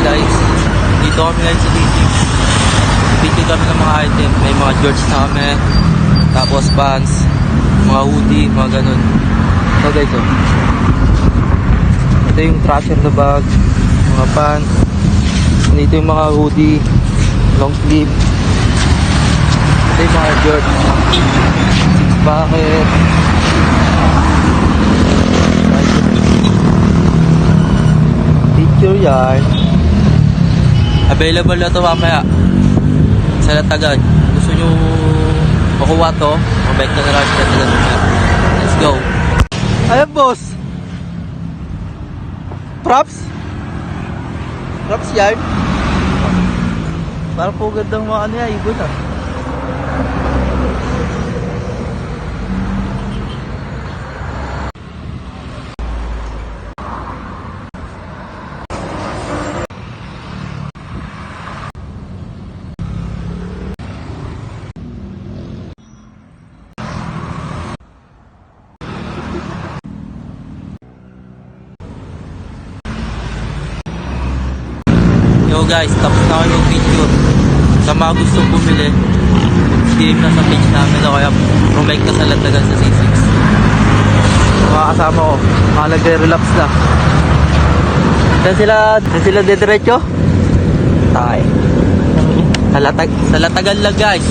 guys, dito kami guys sa T6. Video kami ng mga item. May mga shorts na kami, tapos pants, mga hoodie, mga ganun. So guys, oh. Ito yung trasher na bag, mga pants. Dito yung mga hoodie, long sleeve. Ito yung mga shorts, six packet. Picture yarn. Available na ito mamaya sa Latagan. Gusto nyo makuha to, mabike na lang sa Latagan mamaya. Let's go. Ayan boss, props yarn. Parang po gandang mga ano yan, ibon ah. Yo guys, tapos na kayo yung video. Sa mga gustong bumili, DM na sa page namin o kaya rumake ka sa Latagan sa C6. Mga kasama ko, mga nagre-relapse na. Saan sila dediretso? Tayo. Sa Latagan lang guys.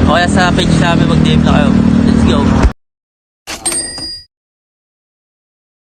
O kaya sa page namin mag-DM na kayo. Let's go.